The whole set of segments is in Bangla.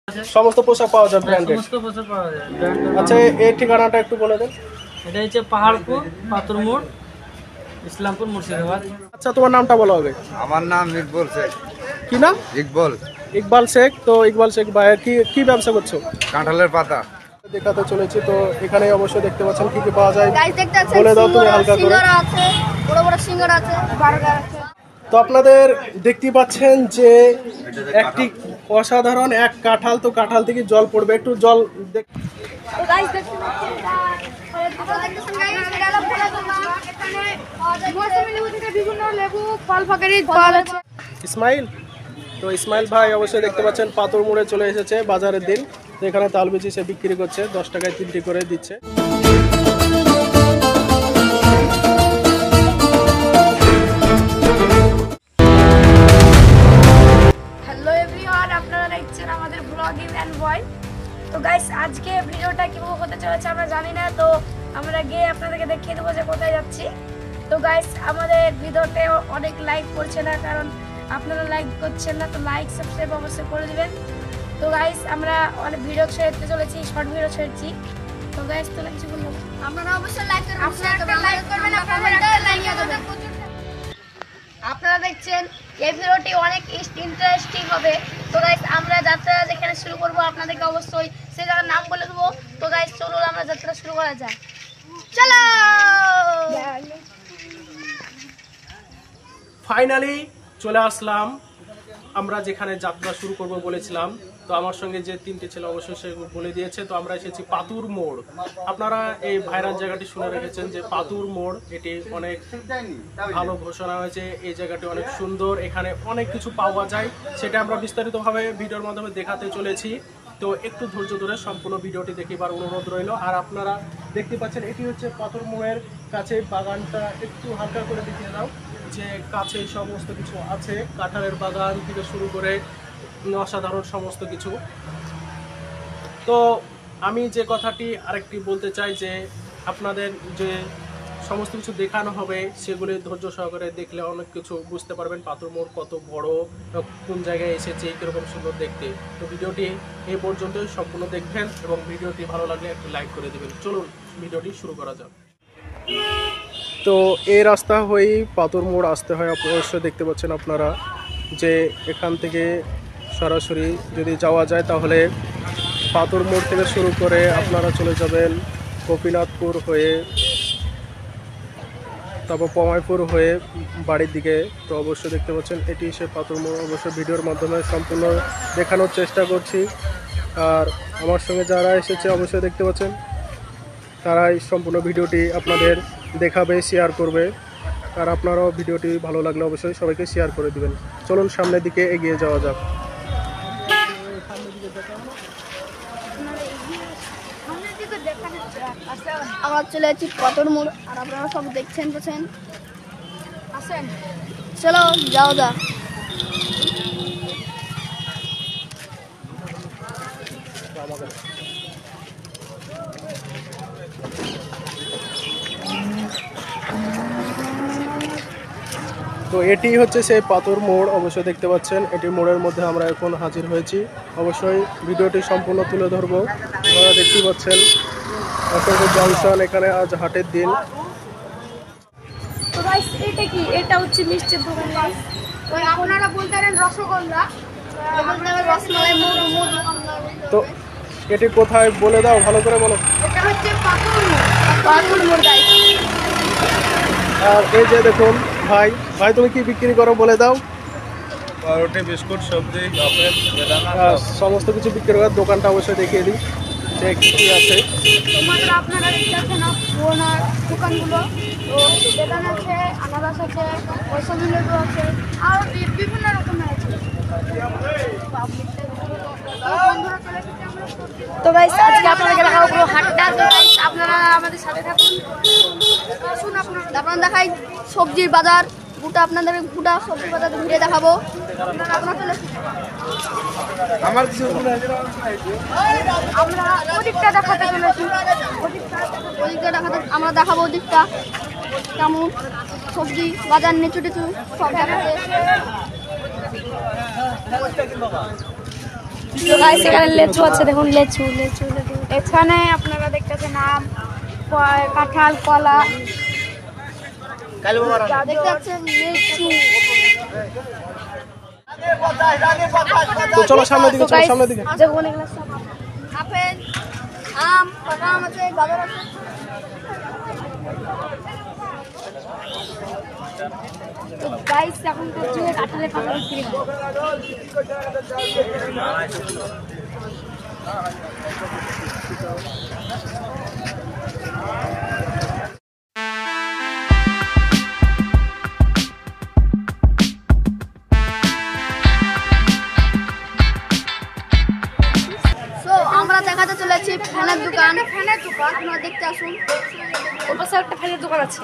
সমস্ত পোশাক পাওয়া যায় ব্র্যান্ডেড। সমস্ত পোশাক পাওয়া যায়। আচ্ছা এই ঠিকানাটা একটু বলে দেন। এটা হচ্ছে পাহাড়পুর পাথর মোড়, ইসলামপুর, মুর্শিদাবাদ। আচ্ছা তোমার নামটা বলা হবে। আমার নাম ইকবাল শেখ। কি নাম? ইকবাল। ইকবাল শেখ। তো ইকবাল শেখ ভাই কি কি ব্যবসা করছো? কাঁঠালের পাতা দেখাতে চলেছি। তো এখানে অবশ্যই দেখতে পাচ্ছেন কি কি পাওয়া যায়। গাইস দেখতে পাচ্ছেন বলে দাও তুমি হালকা করে। সিঙ্গারা আছে, বড় বড় সিঙ্গারা আছে, বার্গার আছে। তো আপনাদের দেখতে পাচ্ছেন যে একটি অসাধারণ এক কাঁঠাল। তো কাঁঠাল থেকে জল পড়বে, একটু জল তো গাইস দেখতে পাচ্ছেন আপনারা দেখতেছেন গাইস এটা হলো ফলের দোকান। এখানে মৌসুমী লেবু থেকে বিভিন্ন লেবু ফল ফকারি পাওয়া যাচ্ছে। ইসমাইল। তো ইসমাইল ভাই অবশ্যই দেখতে পাচ্ছেন পাথর মোড়ে চলে এসেছে বাজারের দিন। তো এখানে তালবিচি সে বিক্রি করছে, 10 টাকায় 3টি করে দিচ্ছে। হ্যালো এভরিওয়ান, আপনারা দেখছেন আমাদের ব্লগিং এন্ড বয়। তো গাইস আজকে ভিডিওটা কিভাবে হতে চলেছে আমরা জানি না, তো আমরা গিয়ে আপনাদেরকে দেখিয়ে দেবো যে কোথায় যাচ্ছি। তো গাইস আমাদের ভিডিওতে অনেক লাইক করছে না, কারণ আপনারা লাইক করছেন না। তো লাইক সাবস্ক্রাইব অবশ্যই করে দিবেন। তো গাইস আমরা অনেক ভিডিও ছেড়তে চলেছি, শর্ট ভিডিও ছেড়েছি। তো গাইস তো কিছু বলবো, আপনারা অবশ্যই লাইক করবেন, আপনারা লাইক করবেন, আপনারা লাইক করবেন। আপনারা দেখছেন এই ভিডিওটি অনেক ইন্টারেস্টিং হবে। তো গাইস আমরা যাত্রা যেখানে শুরু করব আপনাদেরকে অবশ্যই সেই জায়গার নাম বলে দেবো। তো গাইস চলুন আমরা যাত্রা শুরু করা যায়, চলো। ফাইনালি চলে আসলাম আমরা যেখানে যাত্রা শুরু করব বলেছিলাম। তো আমার সঙ্গে যে 3টি ছেলে অবশ্যই সে বলে দিয়েছে। তো আমরা এসেছি পাতুর মোড়। আপনারা এই ভাইরাল জায়গাটি শুনে রেখেছেন যে পাতুর মোড়, এটি অনেক ভালো ঘোষণা হয়েছে। এই জায়গাটি অনেক সুন্দর, এখানে অনেক কিছু পাওয়া যায়, সেটা আমরা বিস্তারিতভাবে ভিডিওর মাধ্যমে দেখাতে চলেছি। তো একটু ধৈর্য ধরে সম্পূর্ণ ভিডিওটি দেখিবার অনুরোধ রইল। আর আপনারা দেখতে পাচ্ছেন এটি হচ্ছে পাথর মোড়ের কাছে বাগানটা, একটু হালকা করে দেখিয়ে দাও যে কাছে সমস্ত কিছু আছে, কাঁঠালের বাগান থেকে শুরু করে অসাধারণ সমস্ত কিছু। তো আমি যে কথাটি আরেকটি বলতে চাই যে আপনাদের যে সমস্ত কিছু দেখানো হবে সেগুলি ধৈর্য সহকারে দেখলে অনেক কিছু বুঝতে পারবেন। পাথর মোড় কত বড়, কোন জায়গায় এসেছে, কীরকম সুন্দর দেখতে। তো ভিডিওটি এই পর্যন্তই সম্পূর্ণ দেখবেন এবং ভিডিওটি ভালো লাগলে একটু লাইক করে দেবেন। চলুন ভিডিওটি শুরু করা যাক। তো এই রাস্তা হয়েই পাথর মোড় আসতে হয়। অবশ্যই দেখতে পাচ্ছেন আপনারা যে এখান থেকে সরাসরি যদি যাওয়া যায় তাহলে পাথর মোড় থেকে শুরু করে আপনারা চলে যাবেন গোপীনাথপুর হয়ে, তারপর পমাইপুর হয়ে বাড়ির দিকে। তো অবশ্যই দেখতে পাচ্ছেন এটি সে পাথর মোড়। অবশ্যই ভিডিওর মাধ্যমে সম্পূর্ণ দেখানোর চেষ্টা করছি। আর আমার সঙ্গে যারা এসেছে অবশ্যই দেখতে পাচ্ছেন তারাই সম্পূর্ণ ভিডিওটি আপনাদের দেখাবে, শেয়ার করবে। আর আপনারাও ভিডিওটি ভালো লাগলে অবশ্যই সবাইকে শেয়ার করে দিবেন। চলুন সামনের দিকে এগিয়ে যাওয়া যাক। আমরা চলে যাচ্ছি পাথর মোড়, আর আপনারা সব দেখছেন পাচ্ছেন, আসেন চলো যাও যা। তো এটি হচ্ছে সেই পাথর মোড়, অবশ্যই দেখতে পাচ্ছেন। এটি মোড়ের মধ্যে আমরা এখন হাজির হয়েছি। অবশ্যই ভিডিওটি সম্পূর্ণ তুলে ধরবো। আপনারা দেখতে পাচ্ছেন অসংখ্য জংশন, এখানে আজ হাটের দিন। তো গাইস এটা কি, এটা হচ্ছে মিষ্টির দোকান গাইস। ওই আপনারা বলতে পারেন রসগোল্লা, বলতে পারেন রসমালাই, মধু মধু। তো এটি কোথায় বলে দাও, ভালো করে বলো। এটা হচ্ছে পাথর মোড়, পাথর মোড় গাইস। আর এই যে দেখুন ভাই, ভাই তুমি কি বিক্রি করো বলে দাও। পাউরুটি, বিস্কুট, সবজি, আপেল, বেদানা সমস্ত কিছু বিক্রি করার দোকানটা অবশ্যই দেখিয়ে দিই যে কী কী আছে। তোমাদের আপনারা দেখছেন না ওনার দোকানগুলো। তো বেদানা আছে, আনারস আছে, মৌসুমী লেবু আছে, আর বিভিন্ন রকমের আছে। তো গাইস আজকে আপনাদেরকে দেখাবো পুরো হাটটা। তো গাইস আপনারা আমাদের সাথে থাকুন, আসুন আপনারা দেখাই সবজির বাজার গোটা, আপনাদের গোটা সবজি বাজার ঘুরে দেখাবো। আমার কিছু আমরা ওদিকটা দেখাতে চলেছি, ওদিকটা দেখাতে আমরা দেখাবো ওদিকটা কেমন সবজি বাজার, নিচু টিচু সব দেখাতে। তো গাইস এখানে লেচু আছে, দেখুন লেচু লেচু লেচু। এখানে আপনারা দেখতেছেন আম, কাঁঠাল, কলা, দেখতে পাচ্ছেন লেচু। তো চলো সামনের দিকে, চলো সামনের দিকে। দেখুন এগুলো সব আপেল, আম, বাদাম আছে, গাজর আছে। তো গাইস এখন হচ্ছে কাঁঠালের পাতা বিক্রি হয়। আমরা দেখাতে চলেছি ফ্যানের দোকান। আপনারা দেখতে আসুন, ওর পাশে একটা ফ্যানের দোকান আছে।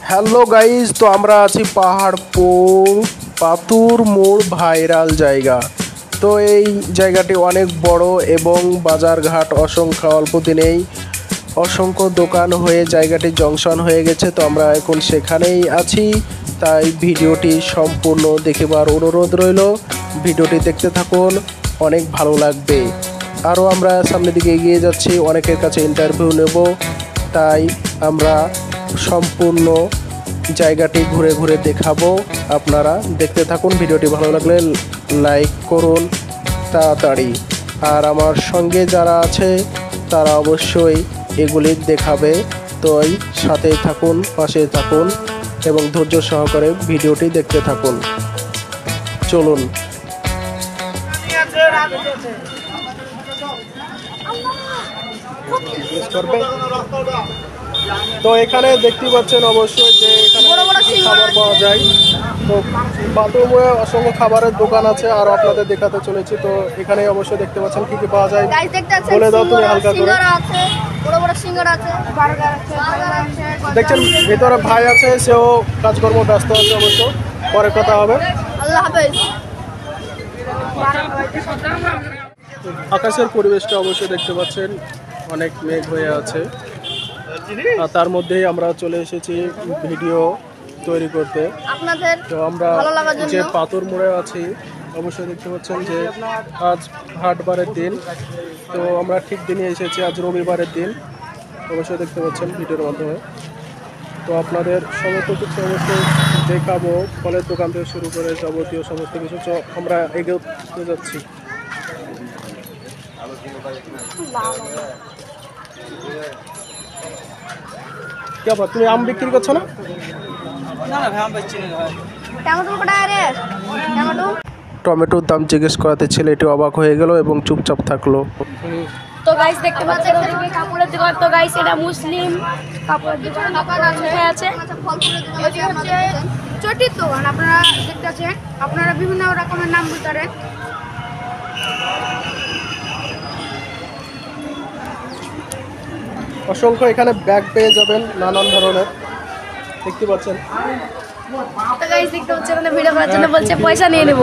হ্যালো গাইজ, তো আমরা আছি পাহাড়পুর পাতুর মোড় ভাইরাল জায়গা। তো এই জায়গাটি অনেক বড় এবং বাজারঘাট অসংখ্য, অল্প দিনেই অসংখ্য দোকান হয়ে জায়গাটি জংশন হয়ে গেছে। তো আমরা এখন সেখানেই আছি, তাই ভিডিওটি সম্পূর্ণ দেখবার অনুরোধ রইল। ভিডিওটি দেখতে থাকুন, অনেক ভালো লাগবে। আরও আমরা সামনের দিকে এগিয়ে যাচ্ছি, অনেকের কাছে ইন্টারভিউ নেব, তাই আমরা সম্পূর্ণ জায়গাটি ঘুরে ঘুরে দেখাবো। আপনারা দেখতে থাকুন, ভিডিওটি ভালো লাগলে লাইক করুন তাড়াতাড়ি। আর আমার সঙ্গে যারা আছে তারা অবশ্যই এগুলি দেখাবে, তো সাথেই থাকুন, পাশে থাকুন এবং ধৈর্য সহকারে ভিডিওটি দেখতে থাকুন। চলুন। তো এখানে দেখতে পাচ্ছেন অবশ্যই যে এখানে খাবার পাওয়া যায়। তো বাথরুমে অসংখ্য খাবারের দোকান আছে, আর আপনাদের দেখাতে চলেছি। তো এখানে অবশ্যই দেখতে পাচ্ছেন কি কি পাওয়া যায়, বলে দাও তুমি হালকা করে। দেখছেন ভিতরে ভাই আছে, সেও কাজকর্ম ব্যস্ত আছে, অবশ্য পরে কথা হবে। আল্লাহ হাফেজ। আকাশের পরিবেশটা অবশ্যই দেখতে পাচ্ছেন, অনেক মেঘ হয়ে আছে। আর তার মধ্যেই আমরা চলে এসেছি ভিডিও তৈরি করতে। আপনাদের তো আমরা যে পাতুর মোড়ে আছি, অবশ্যই দেখতে পাচ্ছেন যে আজ হাটবারের দিন। তো আমরা ঠিক দিনে এসেছি, আজ রবিবারের দিন, অবশ্যই দেখতে পাচ্ছেন ভিডিওর মাধ্যমে। তো আপনাদের সমস্ত কিছু অবশ্যই দেখাবো, ফলের দোকান থেকে শুরু করে যাবতীয় সমস্ত কিছু। আমরা এগিয়ে যাচ্ছি। কি আবার তুমি আম বিক্রি করছো না? টমেটোর দাম জিজ্ঞেস করাতে ছেলেটি অবাক হয়ে গেল এবং চুপচাপ থাকলো। তো গাইস দেখতে পাচ্ছেন ওদিকে কাপড়ের দোকান। তো গাইস এটা মুসলিম কাপড়ের দোকান, কাপড় আছে। এটি হচ্ছে চটির দোকান। আপনারা দেখতে পাচ্ছেন, আপনারা বিভিন্ন রকমের নাম বলতে পারেন। অসংখ্য এখানে ব্যাগ পেয়ে যাবেন নানান ধরনের, দেখতে পাচ্ছেন। তো গাইস দেখতে পাচ্ছেন মানে ভিডিও করার জন্য বলছে পয়সা নিয়ে নেব।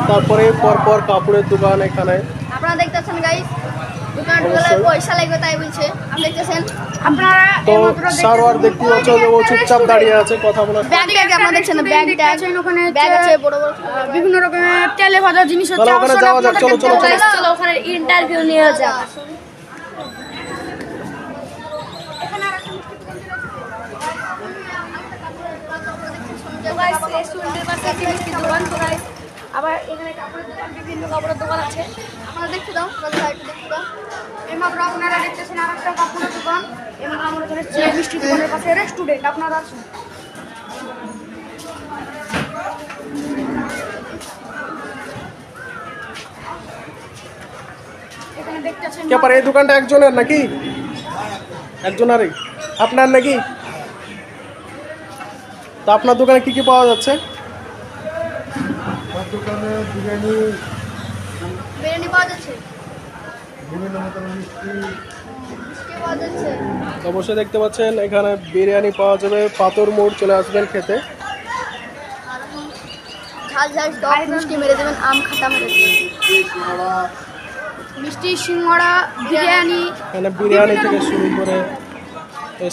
তারপরে পরপর কাপড়ের দোকান এখানে আপনারা দেখতেছেন গাইস, দোকান গুলো পয়সা লাগবে তাই বলছে। আপনি দেখতেছেন, আপনারা তো সারোয়ার দেখতে পাচ্ছেন যে ও চুপচাপ দাঁড়িয়ে আছে, কথা বলার। ব্যাগ আপনারা দেখছেন, ব্যাগটা আছে ওখানে, ব্যাগ আছে বড় বড় বিভিন্ন রকমের তেলে ভাজা জিনিস হচ্ছে। ওখানে যাওয়া যাক, চলো চলো চলো চলো ওখানে ইন্টারভিউ নিয়ে যাক। আবার এখানে কাপড়ের দোকান, বিভিন্ন কাপড়ের দোকান আছে। আপনারা দেখতে দাও, দেখতে দাও। এইমাত্র আপনারা দেখতেছেন আর একটা কাপড়ের দোকান এবং আমরা হচ্ছে মিষ্টি দোকানের পাশে রেস্টুরেন্ট। আপনারা আসুন। এখানে দেখতেছেন কি আবার এই দোকানটা একজনের নাকি? একজনেরই আপনার নাকি? তো আপনার দোকানে কি কি পাওয়া যাচ্ছে? দোকানে বিরিয়ানি পাওয়া যাচ্ছে, বিভিন্ন মতো মিষ্টি পাওয়া যাচ্ছে। অবশ্যই দেখতে পাচ্ছেন এখানে বিরিয়ানি পাওয়া যাবে। পাতুর মোড় চলে আসবেন খেতে। ঝাল ঝাল টক মিষ্টি মেরে দেবেন, আম খাটা মেরে দেবেন, মিষ্টি, সিঙ্গাড়া, বিরিয়ানি। এখানে বিরিয়ানি থেকে শুরু করে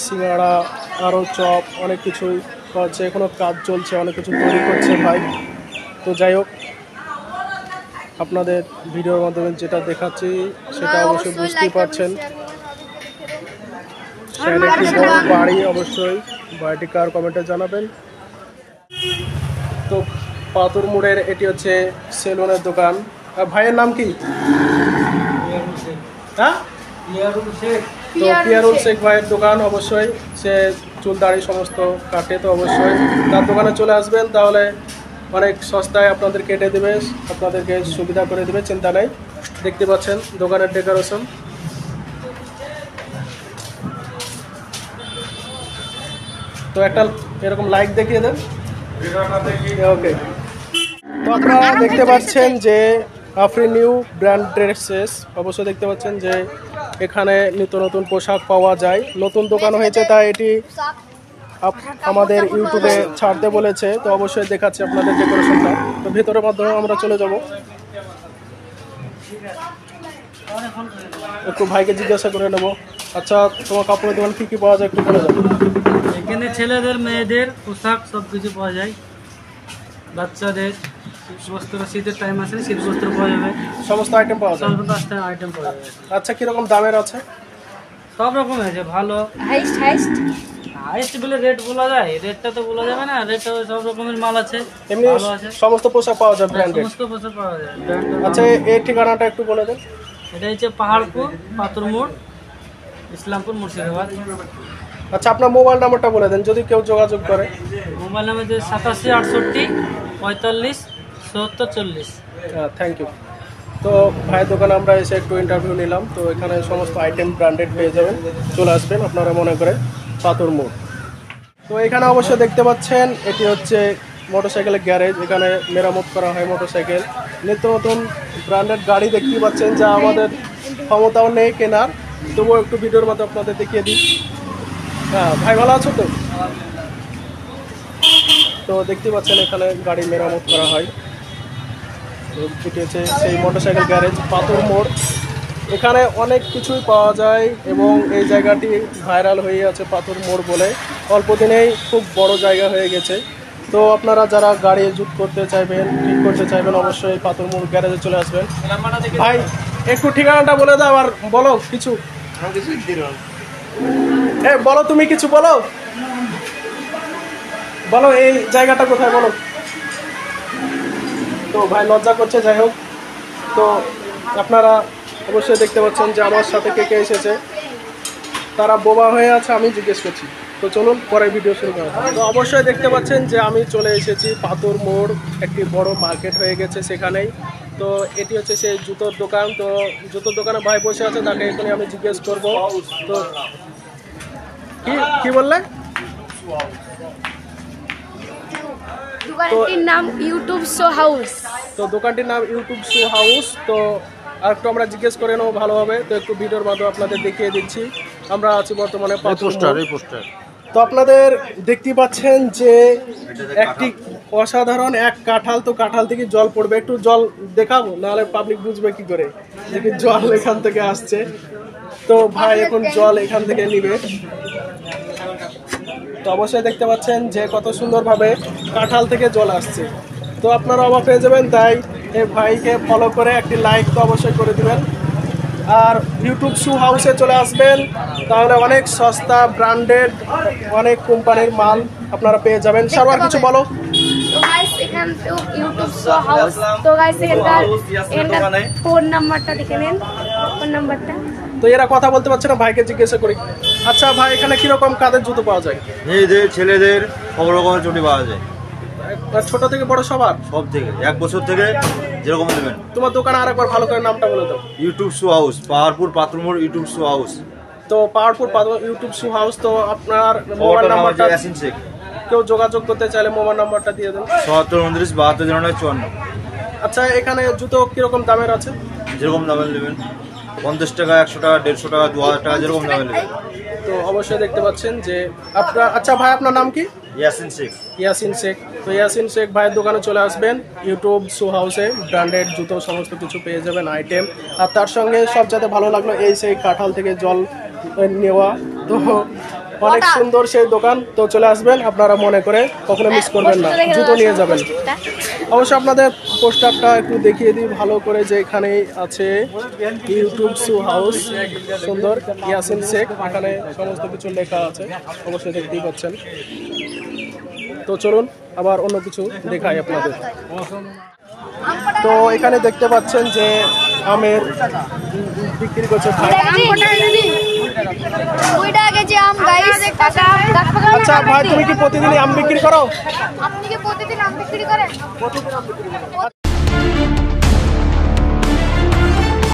সিঙ্গাড়া, আরও চপ, অনেক কিছুই হচ্ছে এখনো কাজ চলছে, অনেক কিছু তৈরি করছে ভাই। তো যাই হোক, আপনাদের ভিডিওর মাধ্যমে যেটা দেখাচ্ছি সেটা অবশ্যই বুঝতেই পারছেন। সেটা একটি বড় বাড়ি, অবশ্যই বাড়িটি কার কমেন্টে জানাবেন। তো পাতুর মোড়ের এটি হচ্ছে সেলুনের দোকান। ভাইয়ের নাম কি? হ্যাঁ, তো পিয়ারুল শেখ ভাইয়ের দোকান। অবশ্যই সে চুল দাড়ি সমস্ত কাটে, তো অবশ্যই তার দোকানে চলে আসবেন, তাহলে অনেক সস্তায় আপনাদের কেটে দেবে, আপনাদেরকে সুবিধা করে দেবে, চিন্তা নেই। দেখতে পাচ্ছেন দোকানের ডেকোরেশন। তো একটা এরকম লাইক দেখিয়ে দেন। ওকে, তো আপনারা দেখতে পাচ্ছেন যে আফরিন নিউ ব্র্যান্ড ড্রেসেস। অবশ্যই দেখতে পাচ্ছেন যে এখানে নিত্য নতুন পোশাক পাওয়া যায়। নতুন দোকান হয়েছে, তাই এটি আমাদের ইউটিউবে ছাড়তে বলেছে। তো অবশ্যই দেখাচ্ছি আপনাদের ডেকোরেশনটা। তো ভেতরের মাধ্যমে আমরা চলে যাব, একটু ভাইকে জিজ্ঞাসা করে নেব। আচ্ছা, তোমার কাপড়ের দোকান কী কী পাওয়া যায় একটু বলে যাবো। এখানে ছেলেদের মেয়েদের পোশাক সব কিছু পাওয়া যায়, বাচ্চাদের বস্ত্র, শীতের টাইম আছে শীত বস্ত্র পাওয়া যাবে, সমস্ত আইটেম পাওয়া যায়। সমস্ত আইটেম পাওয়া যাবে। আচ্ছা, কীরকম দামের আছে? সব রকম আছে, ভালো হাইস্ট হাইস্ট বলে রেট বলা যায়, রেটটা তো বলা যাবে না, রেট সব রকমের মাল আছে, এমনি ভালো আছে, সমস্ত পোশাক পাওয়া যায় ব্র্যান্ডেড। সমস্ত পোশাক পাওয়া যায়। আচ্ছা, এই ঠিকানাটা একটু বলে দেন। এটা হচ্ছে পাহাড়পুর পাতুর মোড়, ইসলামপুর, মুর্শিদাবাদ। আচ্ছা, আপনার মোবাইল নাম্বারটা বলে দেন যদি কেউ যোগাযোগ করে। Mobile number 87 68 45 70 40। Thank you. তো ভাইয়ের দোকানে আমরা এসে একটু ইন্টারভিউ নিলাম। তো এখানে সমস্ত আইটেম ব্র্যান্ডেড পেয়ে যাবেন, চলে আসবেন আপনারা মনে করে পাতুর মোড়। তো এখানে অবশ্যই দেখতে পাচ্ছেন এটি হচ্ছে মোটরসাইকেলের গ্যারেজ। এখানে মেরামত করা হয় মোটরসাইকেল, নিত্য নতুন ব্র্যান্ডেড গাড়ি দেখতে পাচ্ছেন, যা আমাদের ক্ষমতাও নেই কেনার, তবুও একটু ভিডিওর মধ্যে আপনাদের দেখিয়ে দিই। হ্যাঁ ভাই, ভালো আছো তো? তো দেখতে পাচ্ছেন এখানে গাড়ি মেরামত করা হয়। তো এটি হচ্ছে সেই মোটরসাইকেল গ্যারেজ পাতুর মোড়। এখানে অনেক কিছুই পাওয়া যায় এবং এই জায়গাটি ভাইরাল হয়ে আছে পাতুর মোড় বলে। অল্প দিনেই খুব বড় জায়গা হয়ে গেছে। তো আপনারা যারা গাড়ি জুত করতে চাইবেন, ঠিক করতে চাইবেন, অবশ্যই পাতুর মোড় গ্যারেজে চলে আসবেন। ভাই, একটু ঠিকানাটা বলে দাও আর বলো কিছু। বলো, তুমি কিছু বলো, বলো এই জায়গাটা কোথায় বলো। তো ভাই লজ্জা করছে, যাই হোক। তো আপনারা অবশ্যই দেখতে পাচ্ছেন যে আমার সাথে কে কে এসেছে, তারা বোবা হয়ে আছে, আমি জিজ্ঞেস করছি। তো চলুন পরে ভিডিও শুরু করা যাক। তো অবশ্যই দেখতে পাচ্ছেন যে আমি চলে এসেছি পাতুর মোড়, একটি বড় মার্কেট হয়ে গেছে সেখানেই। তো এটি হচ্ছে সেই জুতোর দোকান। তো জুতোর দোকানে ভাই বসে আছে, তাকে এখানে আমি জিজ্ঞেস করবো। তো কি বললে? দোকানটির নাম ইউটিউব শো হাউস। তো দোকানটির নাম ইউটিউব শো হাউস। তো আর একটু আমরা জিজ্ঞেস করে নেবো ভালোভাবে। তো একটু ভিডিওর মাধ্যমে আপনাদের দেখিয়ে দিচ্ছি। আমরা আছি বর্তমানে পাতুর মোড়। তো আপনাদের দেখতে পাচ্ছেন যে একটি অসাধারণ এক কাঁঠাল। তো কাঁঠাল থেকে জল পড়বে, একটু জল দেখাবো, নাহলে পাবলিক বুঝবে কি করে যে জল এখান থেকে আসছে। তো ভাই এখন জল এখান থেকে নিবে। তো অবশ্যই দেখতে পাচ্ছেন যে কত সুন্দরভাবে কাঁঠাল থেকে জল আসছে। তো আপনারা অবাক হয়ে যাবেন, তাই এই ভাইকে ফলো করে একটি লাইক তো অবশ্যই করে দিবেন। আর ইউটিউব শু হাউসে চলে আসবেন, তাহলে অনেক সস্তা ব্র্যান্ডেড অনেক কোম্পানির মাল আপনারা পেয়ে যাবেন। সবার কিছু বলো। তো গাইস, এখান তো ইউটিউব শো হাউস। তো গাইস, এখানকার ফোন নাম্বারটা দেখে নেন, ফোন নাম্বারটা। তো এরা কথা বলতে পারছে না, ভাইকে জিজ্ঞাসা করি। আচ্ছা ভাই, এখানে কিরকম কাদের জুতো পাওয়া যায়? মেয়েদের, ছেলেদের সব রকমের চটি পাওয়া যায়, ছোট থেকে বড় সবার? সব থেকে, 1 বছর থেকে যেরকম নেবেন। তোমার দোকানে আরেকবার ভালো করে নামটা বলে দাও। ইউটিউব শো হাউস, পাহাড়পুর পাতুর মোড়, ইউটিউব শো হাউস। তো পাহাড়পুর ইউটিউব শু হাউস। তো আপনার মোবাইল নাম্বারটা, ইয়াসিন শেখ। কেউ যোগাযোগ করতে চাইলে মোবাইল নাম্বারটা দিয়ে দেন। ৭৭ 29 72 09 54। আচ্ছা, এখানে জুতো কিরকম দামের আছে? যেরকম দামের নেবেন, 50 টাকা, 100 টাকা, 150 টাকা, 2000 টাকা, যেরকম দামের নেবেন। তো অবশ্যই দেখতে পাচ্ছেন যে আপনার। আচ্ছা ভাই, আপনার নাম কি? ইয়াসিন শেখ। ইয়াসিন শেখ। তো ইয়াসিন শেখ ভাইয়ের দোকানে চলে আসবেন, ইউটিউব শো হাউসে ব্র্যান্ডেড জুতো সমস্ত কিছু পেয়ে যাবেন আইটেম। আর তার সঙ্গে সব যাতে ভালো লাগলো এই সেই কাঁঠাল থেকে জল নেওয়া। তো অনেক সুন্দর সেই দোকান। তো চলে আসবেন আপনারা মনে করে, কখনো মিস করবেন না, জুতো নিয়ে যাবেন। অবশ্যই আপনাদের পোস্টারটা একটু দেখিয়ে দিই ভালো করে, যে এখানে আছে ইউটিউব শু হাউস, সুন্দর ইয়াসিন শেখ, এখানে সমস্ত কিছু লেখা আছে, অবশ্যই দেখতেই পাচ্ছেন। তো চলুন আবার অন্য কিছু দেখাই আপনাদের। তো এখানে দেখতে পাচ্ছেন যে আমের বিক্রি করছে ভাই। আচ্ছা ভাই, তুমি কি প্রতিদিনই আম বিক্রি করো? আপনি কি প্রতিদিন আম বিক্রি করেন?